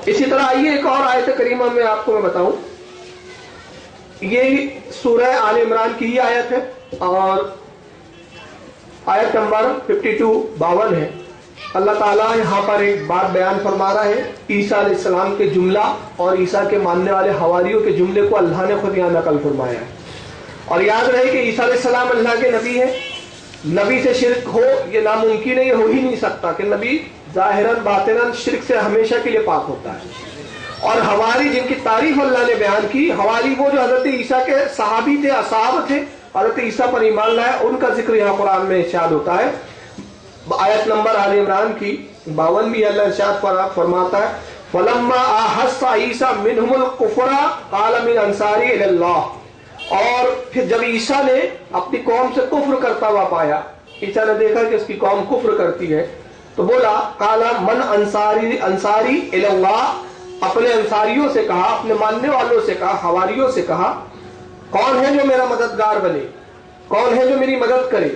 اسی طرح آئیے ایک اور آیت کریمہ میں آپ کو میں بتاؤں، یہ سورہ آل عمران کی ہی آیت ہے اور آیت نمبر 52 ہے۔ اللہ تعالیٰ یہاں پر ایک بات بیان فرما رہا ہے، عیسیٰ علیہ السلام کے جملہ اور عیسیٰ کے ماننے والے حواریوں کے جملے کو اللہ نے خود یہاں نقل فرمایا ہے۔ اور یاد رہے کہ عیسیٰ علیہ السلام اللہ کے نبی ہے، نبی سے شرک ہو یہ ناممکن ہے، یہ ہو ہی نہیں سکتا کہ نبی ظاہراً باطناً شرک سے ہمیشہ کے لیے پاک ہوتا ہے۔ اور حواری جن کی تعریف اللہ نے بیان کی، حواری وہ جو حضرت عیسیٰ کے صحابی تھے، اصحاب تھے، حضرت عیسیٰ پر ایمان لائے، ان کا ذکر یہاں قرآن میں ارشاد ہوتا ہے۔ آیت نمبر آل عمران کی 52 بھی اللہ ارشاد فرماتا ہے، فَلَمَّا أَحَسَّ عِيسَىٰ مِنْهُمُ الْكُفْرَ قَالَ مِنْ أَنصَارِي إِلَى اللَّهِ۔ اور پھر جب عیسیٰ نے اپنی قوم سے کفر کرتا ہوا پایا، عیسیٰ نے دیکھا کہ اس کی قوم کفر کرتی ہے، تو بولا قَالَ مَنْ أَنصَارِي إِلَى اللَّهِ، اپنے انصاریوں سے کہا، اپنے ماننے والوں سے کہا، حواریوں سے کہا، کون ہے جو میرا مددگار بنے، کون ہے جو میری مدد کرے؟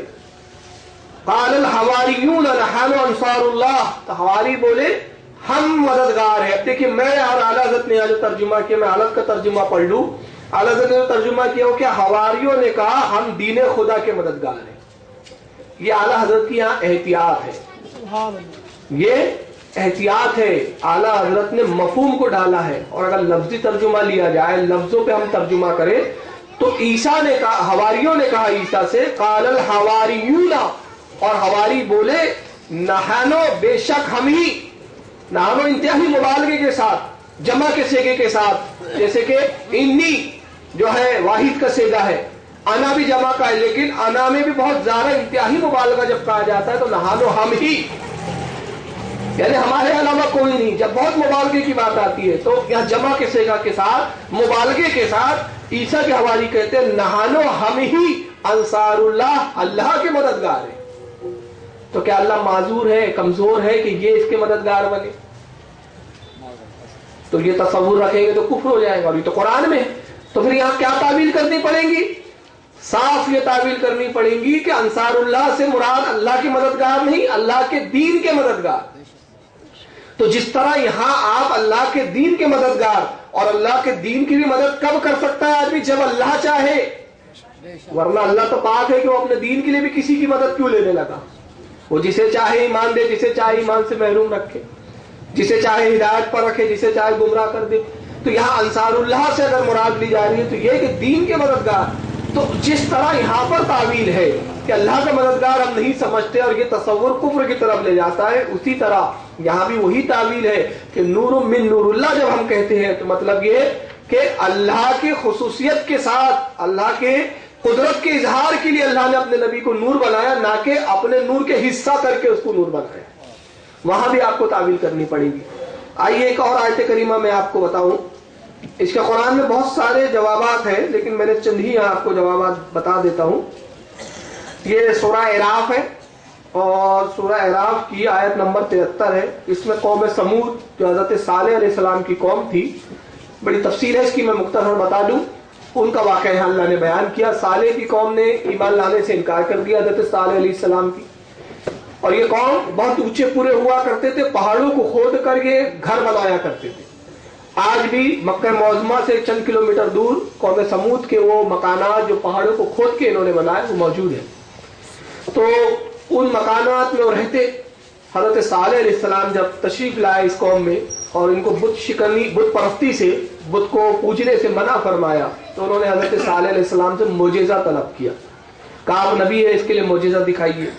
قال الحواریون نحن انصار اللہ، تو حواری بولے ہم مددگار ہیں۔ اب دیکھیے میں اور اعلیٰ حضرت نے جو ترجمہ کیا، میں حالت کا ترجمہ پڑھ لوں۔ اعلیٰ حضرت نے جو ترجمہ کیا وہ کہ حواریوں نے کہا ہم دین خدا کے مددگار ہیں۔ یہ اعلیٰ حضرت کی یہاں احتیاط ہے، یہ احتیاط ہے، اعلیٰ حضرت نے مفہوم کو ڈالا ہے۔ اور اگر لفظی ترجمہ لیا جائے، لفظوں پہ ہم ترجمہ کریں تو عیسیٰ نے کہا، حواریوں نے کہا عیسیٰ سے، قال الحواریون، اور حواری بولے نحنو، بے شک ہم ہی، نحنو انتہائی مبالغے کے ساتھ، جمع کے سیگے کے ساتھ، جیسے کہ انی جو ہے واحد کا سیگا ہے، انا بھی جمع کا ہے، لیکن انا میں بھی بہت زیادہ انتہائی مبالغہ جب کہا جاتا ہے تو نحنو ہم ہی، یعنی ہمارے علاوہ کوئی نہیں۔ جب بہت مبالغے کی بات آتی ہے تو یہاں جمع کے سیگا کے ساتھ، مبالغے کے ساتھ عیسیٰ کے حواری کہتے ہیں نحنو ہم ہی انصار اللہ، اللہ کے مددگار ہیں۔ تو کیا اللہ معذور ہے، کمزور ہے کہ یہ اس کے مددگار بنے؟ تو یہ تصور رکھیں گے تو کفر ہو جائے گا، اور یہ تو قرآن میں ہے۔ تو پھر یہاں کیا تعویل کرنی پڑیں گی؟ صاف یہ تعویل کرنی پڑیں گی کہ انصار اللہ سے مراد اللہ کے مددگار نہیں، اللہ کے دین کے مددگار۔ تو جس طرح یہاں آپ اللہ کے دین کے مددگار، اور اللہ کے دین کی بھی مدد کب کر سکتا ہے آدمی؟ جب اللہ چاہے، ورنہ اللہ تو پاک ہے کہ وہ اپنے دین کے لیے بھی کسی کی مدد کیوں لینے لگا؟ وہ جسے چاہے ایمان دے، جسے چاہے ایمان سے محروم رکھے، جسے چاہے ہدایت پر رکھے، جسے چاہے گمراہ کر دے۔ تو یہاں انصار اللہ سے اگر مراد لی جا رہی ہے تو یہ کہ دین کے مددگار۔ تو جس طرح یہاں پر تعویل ہے کہ اللہ کا مددگار ہم نہیں سمجھتے اور یہ تصور کفر کی طرف لے جاتا ہے، اسی طرح یہاں بھی وہی تعویل ہے کہ نور من نور اللہ جب ہم کہتے ہیں تو مطلب یہ کہ اللہ کی خصوصیت کے ساتھ، اللہ کے قدرت کے اظہار کے لیے اللہ نے اپنے نبی کو نور بنایا، نہ کہ اپنے نور کے حصہ کر کے اس کو نور بنایا۔ وہاں بھی آپ کو تعویل کرنی پڑے گی۔ آئیے ایک اور آیت کریمہ میں آپ کو بتاؤں، اس کے قرآن میں بہت سارے جوابات ہیں لیکن میں نے چند ہی آپ کو جوابات بتا دیتا ہوں۔ یہ سورہ اعراف ہے اور سورہ اعراف کی آیت نمبر 73 ہے۔ اس میں قوم سمود جو حضرت صالح علیہ السلام کی قوم تھی، بڑی تفصیل ہے اس کی، میں مختصر بتا دوں۔ ان کا واقعہ یہاں اللہ نے بیان کیا۔ صالح کی قوم نے ایمان لانے سے انکار کر دیا حضرت صالح علیہ السلام کی، اور یہ قوم بہت اونچے پورے ہوا کرتے تھے، پہاڑوں کو کھود کر یہ گھر بنایا کرتے تھے۔ آج بھی مکہ معظمہ سے چند کلومیٹر دور قوم سمود کے وہ مکانات جو پہاڑوں کو کھود کے انہوں نے بنائے وہ موجود ہیں۔ تو ان مکانات میں وہ رہتے۔ حضرت صالح علیہ السلام جب تشریف لائے اس قوم میں اور ان کو بت شکنی، بت پرستی سے، بت کو پوجنے سے منع فرمایا، تو انہوں نے حضرت صالح علیہ السلام سے معجزہ طلب کیا، کہا آپ نبی ہے، اس کے لیے معجزہ دکھائیے۔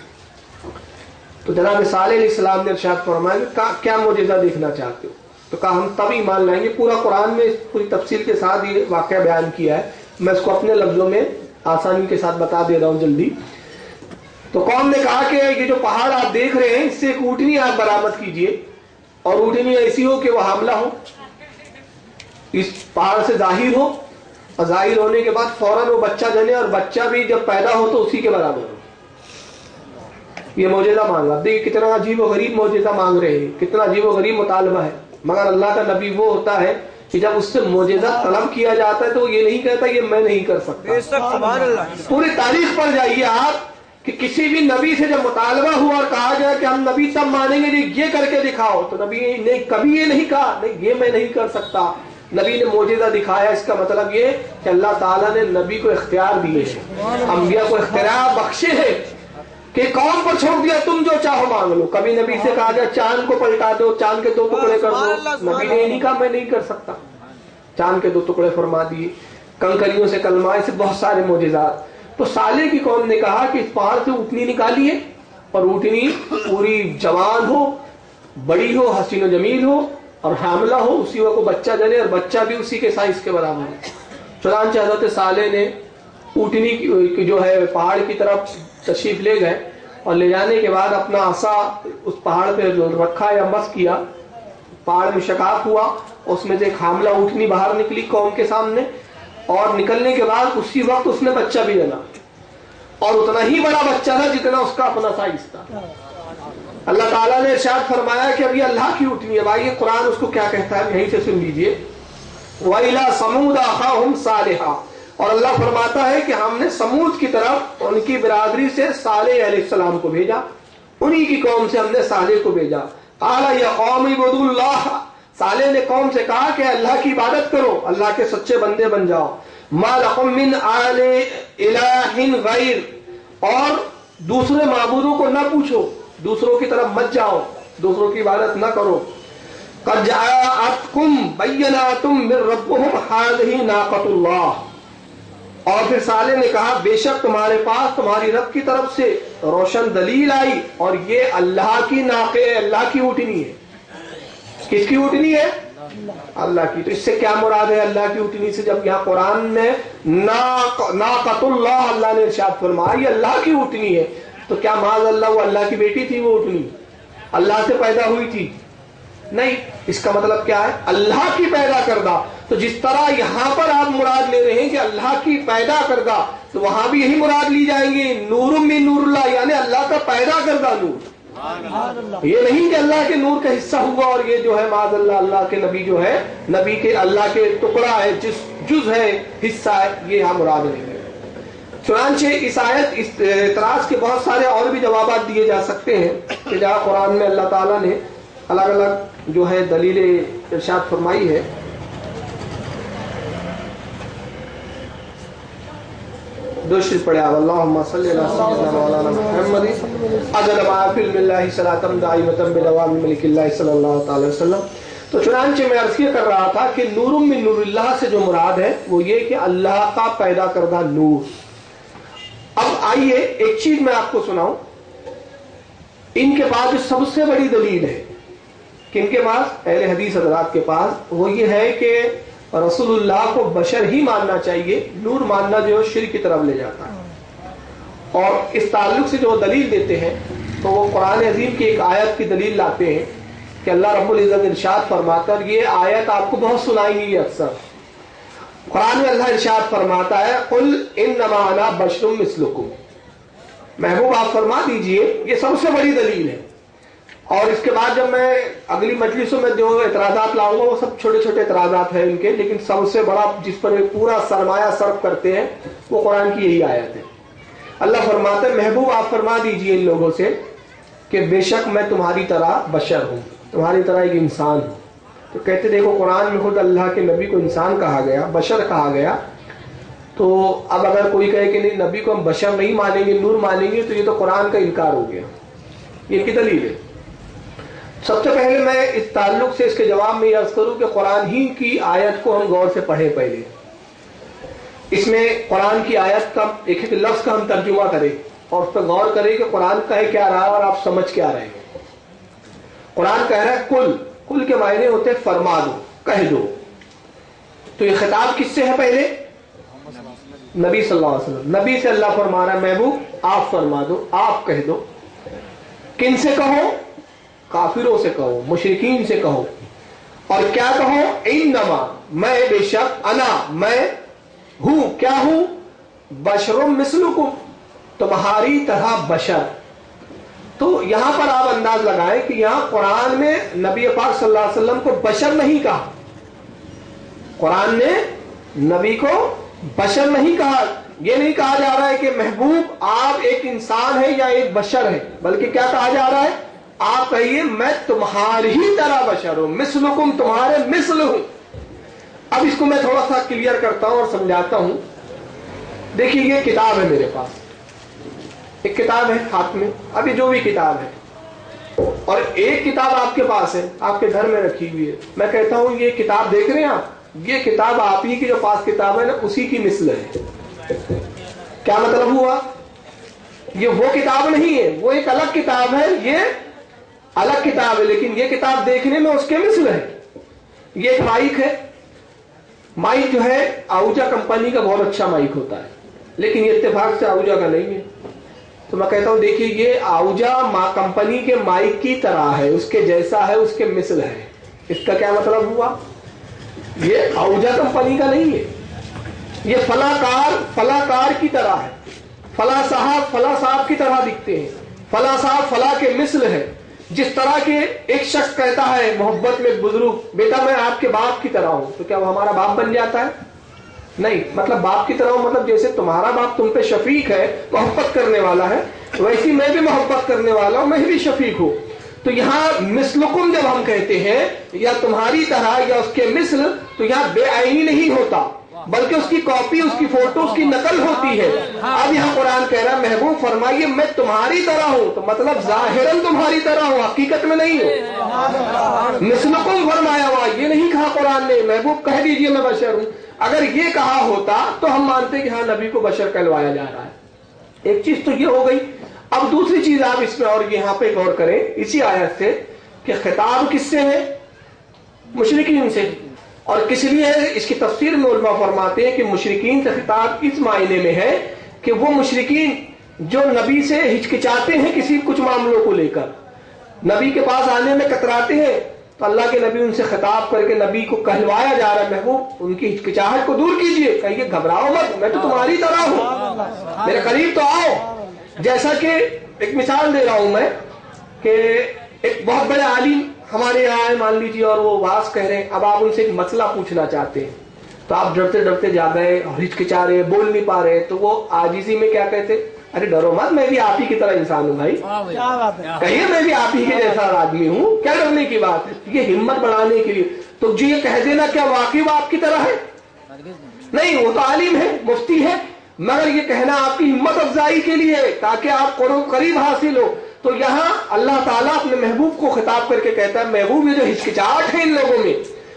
تو جناب صالح علیہ السلام نے ارشاد فرمایا کیا معجزہ دیکھنا چاہتے ہو؟ تو کہا ہم تب ایمان لائیں گے۔ پورا قرآن میں پوری تفصیل کے ساتھ یہ واقعہ بیان کیا ہے، میں اس کو اپنے لفظوں میں آسانی کے ساتھ بتا دے رہا ہوں جلدی۔ تو قوم نے کہا کہ یہ جو پہاڑ آپ دیکھ رہے ہیں اس سے ایک اونٹنی آپ برآمد کیجئے، اور اونٹنی ایسی ہو کہ وہ حاملہ ہو، اس پہاڑ سے ظاہر ہو، اور ظاہر ہونے کے بعد فوراً وہ بچہ جنے، اور بچہ بھی جب پیدا ہو تو اسی کے برابر ہو۔ یہ معجزہ مانگا۔ دیکھیے کتنا عجیب و غریب معجزہ مانگ رہے ہیں، کتنا عجیب و غریب مطالبہ ہے، مگر اللہ کا نبی وہ ہوتا ہے کہ جب اس سے معجزہ طلب کیا جاتا ہے تو یہ نہیں کہتا یہ میں نہیں کر سکتا۔ پوری تاریخ پڑھ جائیے آپ کہ کسی بھی نبی سے جب مطالبہ ہوا اور کہا گیا کہ ہم نبی تب مانیں گے یہ کر کے دکھاؤ، تو نبی نے کبھی یہ نہیں کہا نہیں یہ میں نہیں کر سکتا، نبی نے معجزہ دکھایا۔ اس کا مطلب یہ کہ اللہ تعالیٰ نے نبی کو اختیار دیے ہیں، انبیاء کو اختیار بخشے ہیں کہ قوم پر چھوڑ دیا تم جو چاہو مانگ لو۔ کبھی نبی سے کہا گیا چاند کو پلٹا دو، چاند کے 2 ٹکڑے کر دو، نبی نے یہ نہیں کہا میں نہیں کر سکتا، چاند کے 2 ٹکڑے فرما دیے۔ کنکریوں سے کلمہ، ایسے بہت سارے معجزات۔ تو صالح کی قوم نے کہا کہ اس پہاڑ سے اونٹنی نکالیے، اور اونٹنی پوری جوان ہو، بڑی ہو، حسین و جمیل ہو اور حاملہ ہو، اسی وقت کو بچہ جنے اور بچہ بھی اسی کے سائز کے برابر ہو۔ چنانچہ حضرت صالح نے اونٹنی کی جو ہے پہاڑ کی طرف تشریف لے گئے، اور لے جانے کے بعد اپنا عصا اس پہاڑ پہ جو رکھا یا مس کیا، پہاڑ میں شقاق ہوا، اس میں سے ایک حاملہ اونٹنی باہر نکلی قوم کے سامنے، اور نکلنے کے بعد اسی وقت اس نے بچہ بھی جنا، اور اتنا ہی بڑا بچہ تھا جتنا اس کا اپنا سائز تھا۔ اللہ تعالیٰ نے ارشاد فرمایا کہ اب یہ اللہ کی اونٹنی ہے۔ بھائی یہ قرآن اس کو کیا کہتا ہے یہیں سے سن لیجئے۔ وَإِلَىٰ ثَمُودَ أَخَاهُمْ صَالِحًا، اور اللہ فرماتا ہے کہ ہم نے سمود کی طرف ان کی برادری سے صالح علیہ السلام کو بھیجا، انہی کی قوم سے ہم نے صالح کو بھیجا۔ قَالَ يَا قَوْمِ اعْبُدُوا اللَّهَ، صالح نے قوم سے کہا کہ اللہ کی عبادت کرو، اللہ کے سچے بندے بن جاؤ۔ مَا لَكُم مِّنْ إِلَٰهٍ غَيْرٍ، اور دوسرے معبودوں کو نہ پوچھو، دوسروں کی طرف مت جاؤ، دوسروں کی عبادت نہ کرو۔ قَدْ جَاءَتْكُمْ بَيِّنَاتٌ مِّن رَّبِّكُمْ هَٰذِهِ نَاقَةُ اللَّهِ، اور پھر صالح نے کہا بے شک تمہارے پاس تمہاری رب کی طرف سے روشن دلیل آئی، اور یہ اللہ کی ناقے ہے، اللہ کی اونٹنی ہے۔ کس کی اونٹنی ہے؟ اللہ کی۔ تو اس سے کیا مراد ہے اللہ کی اونٹنی سے؟ جب یہاں قرآن میں ناقۃ اللہ اللہ نے ارشاد فرمایا یہ اللہ کی اونٹنی ہے، تو کیا معاذ اللہ وہ اللہ کی بیٹی تھی؟ وہ اونٹنی اللہ سے پیدا ہوئی تھی؟ نہیں۔ اس کا مطلب کیا ہے؟ اللہ کی پیدا کردہ۔ تو جس طرح یہاں پر آپ مراد لے رہے ہیں کہ اللہ کی پیدا کردہ، تو وہاں بھی یہی مراد لی جائیں گی، نور من نور اللہ، یعنی اللہ کا پیدا کردہ نور۔ یہ نہیں کہ اللہ کے نور کا حصہ ہوا اور یہ جو ہے معاذ اللہ اللہ کے نبی جو ہے نبی کے اللہ کے ٹکڑا ہے، جز ہے، حصہ ہے، یہ یہاں مراد نہیں ہے۔ چنانچہ اس آیت اس اعتراض کے بہت سارے اور بھی جوابات دیے جا سکتے ہیں کہ جہاں قرآن میں اللہ تعالیٰ نے الگ الگ جو ہے دلیل ارشاد فرمائی ہے۔ دوشرف پڑھے اللہم صلی اللہ سیدنا مولانا محمد اجل ما فی اللہ صلاۃ دائمۃ بدوام ملک اللہ صلی اللہ تعالی وسلم۔ تو چنانچہ میں عرض یہ کر رہا تھا کہ نور من نور اللہ سے جو مراد ہے وہ یہ کہ اللہ کا پیدا کردہ نور۔ اب آئیے ایک چیز میں آپ کو سناؤں، ان کے پاس جو سب سے بڑی دلیل ہے کہ ان کے پاس اہل حدیث حضرات کے پاس، وہ یہ ہے کہ رسول اللہ کو بشر ہی ماننا چاہیے، نور ماننا جو ہے شرک کی طرف لے جاتا ہے۔ اور اس تعلق سے جو دلیل دیتے ہیں تو وہ قرآن عظیم کی ایک آیت کی دلیل لاتے ہیں کہ اللہ رب العزت ارشاد فرماتا ہے، یہ آیت آپ کو بہت سنائی گئی اکثر، قرآن میں اللہ ارشاد فرماتا ہے قل انما انا بشر مثلکم، محبوب آپ فرما دیجئے یہ سب سے بڑی دلیل ہے۔ اور اس کے بعد جب میں اگلی مجلسوں میں جو اعتراضات لاؤں گا وہ سب چھوٹے چھوٹے اعتراضات ہیں ان کے، لیکن سب سے بڑا جس پر پورا سرمایہ صرف کرتے ہیں وہ قرآن کی یہی آیت ہے۔ اللہ فرماتا ہے محبوب آپ فرما دیجئے ان لوگوں سے کہ بے شک میں تمہاری طرح بشر ہوں، تمہاری طرح ایک انسان ہوں۔ تو کہتے دیکھو قرآن میں خود اللہ کے نبی کو انسان کہا گیا، بشر کہا گیا، تو اب اگر کوئی کہے کہ نہیں نبی کو ہم بشر نہیں مانیں گے نور مانیں گے تو یہ تو قرآن کا انکار ہو گیا۔ یہ کی دلیل ہے؟ سب سے پہلے میں اس تعلق سے اس کے جواب میں یہ عرض کروں کہ قرآن ہی کی آیت کو ہم غور سے پڑھیں پہلے، اس میں قرآن کی آیت کا ایک ایک لفظ کا ہم ترجمہ کریں اور اس پہ غور کریں کہ قرآن کہہ کیا رہا ہے اور آپ سمجھ کیا رہے ہیں۔ قرآن کہہ رہا ہے کل، کل کے معنی ہوتے ہیں فرما دو، کہہ دو۔ تو یہ خطاب کس سے ہے؟ پہلے نبی صلی اللہ علیہ وسلم، نبی سے اللہ فرما رہا ہے محبوب آپ فرما دو، آپ کہہ دو۔ کن سے کہو؟ کافروں سے کہو، مشرکین سے کہو۔ اور کیا کہو؟ انما، میں بے شک، انا، میں ہوں، کیا ہوں؟ بشر مثلکم، تمہاری طرح بشر۔ تو یہاں پر آپ انداز لگائیں کہ یہاں قرآن میں نبی پاک صلی اللہ علیہ وسلم کو بشر نہیں کہا، قرآن نے نبی کو بشر نہیں کہا، یہ نہیں کہا جا رہا ہے کہ محبوب آپ ایک انسان ہے یا ایک بشر ہے، بلکہ کیا کہا جا رہا ہے؟ آپ کہیے میں تمہاری طرح بشر ہوں، مثلکم، تمہارے مثل ہوں۔ اب اس کو میں تھوڑا سا کلیئر کرتا ہوں اور سمجھاتا ہوں۔ دیکھیے یہ کتاب ہے میرے پاس، ایک کتاب ہے ہاتھ میں، ابھی جو بھی کتاب ہے، اور ایک کتاب آپ کے پاس ہے، آپ کے گھر میں رکھی ہوئی ہے۔ میں کہتا ہوں یہ کتاب دیکھ رہے ہیں آپ، یہ کتاب آپ ہی کی جو پاس کتاب ہے نا، اسی کی مثل ہے۔ کیا مطلب ہوا؟ یہ وہ کتاب نہیں ہے، وہ ایک الگ کتاب ہے، یہ الگ کتاب ہے، لیکن یہ کتاب دیکھنے میں اس کے مثل ہے۔ یہ ایک مائک ہے، مائک جو ہے آؤجا کمپنی کا بہت اچھا مائک ہوتا ہے، لیکن یہ اتفاق سے آؤجا کا نہیں ہے۔ تو میں کہتا ہوں دیکھیے یہ آؤجا کمپنی کے مائک کی طرح ہے، اس کے جیسا ہے، اس کے مثل ہے۔ اس کا کیا مطلب ہوا؟ یہ آؤجا کمپنی کا نہیں ہے، یہ فلاں کار کی طرح ہے، فلاں صاحب کی طرح دکھتے ہیں، فلاں صاحب فلاں کے مثل ہے۔ جس طرح کے ایک شخص کہتا ہے محبت میں ایک بزرگ، بیٹا میں آپ کے باپ کی طرح ہوں، تو کیا وہ ہمارا باپ بن جاتا ہے؟ نہیں، مطلب باپ کی طرح ہوں مطلب جیسے تمہارا باپ تم پہ شفیق ہے، محبت کرنے والا ہے، ویسی میں بھی محبت کرنے والا ہوں، میں بھی شفیق ہوں۔ تو یہاں مثلکم جب ہم کہتے ہیں یا تمہاری طرح یا اس کے مثل، تو یہاں بے عینی نہیں ہوتا، بلکہ اس کی کاپی، اس کی فوٹو، اس کی نقل ہوتی ہے۔ اب یہاں قرآن کہہ رہا ہے محبوب فرمائیے میں تمہاری طرح ہوں، تو مطلب ظاہراً تمہاری طرح ہوں، حقیقت میں نہیں ہوں۔ مثلکم فرمایا ہوا، یہ نہیں کہا قرآن نے محبوب کہہ دیجئے میں بشر ہوں۔ اگر یہ کہا ہوتا تو ہم مانتے کہ ہاں نبی کو بشر کہلوایا جا رہا ہے۔ ایک چیز تو یہ ہو گئی۔ اب دوسری چیز آپ اس میں اور یہاں پہ غور کریں اسی آیت سے کہ خطاب کس سے ہے؟ مشرکین سے۔ اور کس لیے ہے؟ اس کی تفسیر میں علماء فرماتے ہیں کہ مشرکین سے خطاب اس معنی میں ہے کہ وہ مشرکین جو نبی سے ہچکچاتے ہیں کسی کچھ معاملوں کو لے کر، نبی کے پاس آنے میں کتراتے ہیں، تو اللہ کے نبی ان سے خطاب کر کے نبی کو کہلوایا جا رہا ہے محبوب ان کی ہچکچاہٹ کو دور کیجئے، کہیے گھبراؤ مت، میں تو تمہاری طرح ہوں، میرے قریب تو آؤ۔ جیسا کہ ایک مثال دے رہا ہوں میں کہ ایک بہت بڑے عالم ہمارے یہاں ہے مان لیجیے، اور وہ واز کہہ رہے ہیں، اب آپ ان سے ایک مسئلہ پوچھنا چاہتے ہیں، تو آپ ڈرتے ڈرتے جا گئے اور ہچکچا رہے، بول نہیں پا رہے، تو وہ عاجزی میں کیا کہتے؟ ارے ڈرو مت، میں بھی آپ ہی کی طرح انسان ہوں بھائی، کہیے میں بھی آپ ہی کے جیسا آدمی ہوں، کیا ڈرنے کی بات ہے؟ یہ ہمت بڑھانے کے لیے۔ تو جو یہ کہہ دینا کیا واقعی وہ آپ کی طرح ہے؟ نہیں، وہ تو عالم ہے، مفتی ہے، مگر یہ کہنا آپ کی ہمت افزائی کے لیے تاکہ آپ قریب حاصل ہو۔ تو یہاں اللہ تعالیٰ اپنے محبوب کو خطاب کر کے کہتا ہے محبوب یہ جو ہچکچاہٹ ہے ان لوگوں میں،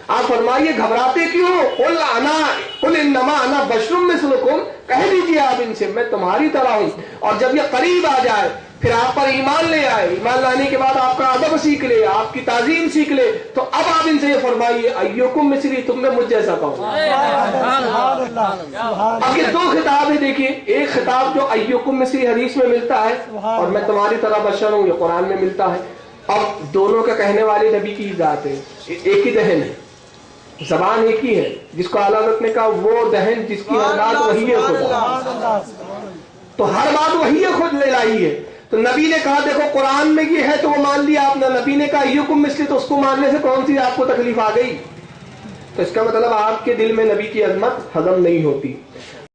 آپ فرمائیے گھبراتے کیوں؟ قل انما انا بشر مثلکم، کہہ دیجیے آپ ان سے میں تمہاری طرح ہوں۔ اور جب یہ قریب آ جائے پھر آپ پر ایمان لے آئے، ایمان لانے کے بعد آپ کا ادب سیکھ لے، آپ کی تعظیم سیکھ لے، تو اب آپ ان سے یہ فرمائیے ایکم مثلی، تم میں مجھ جیسا کون؟ اب یہ دو خطاب ہے، دیکھیے ایک خطاب جو ایکم مثلی حدیث میں ملتا ہے اور میں تمہاری طرح بشر ہوں یہ قرآن میں ملتا ہے، اب دونوں کا کہنے والے نبی کی ذات ہے، ایک ہی دہن ہے، زبان ایک ہی ہے، جس کو اعلیٰ حضرت نے کہا وہ دہن جس کی ہر بات وہی ہے خدا، تو ہر بات وہی ہے خود الہی ہے۔ تو نبی نے کہا دیکھو قرآن میں یہ ہے تو وہ مان لیا آپ نے، نبی نے کہا ایکم مثلی تو اس کو ماننے سے کون سی آپ کو تکلیف آ گئی؟ تو اس کا مطلب آپ کے دل میں نبی کی عظمت ہضم نہیں ہوتی۔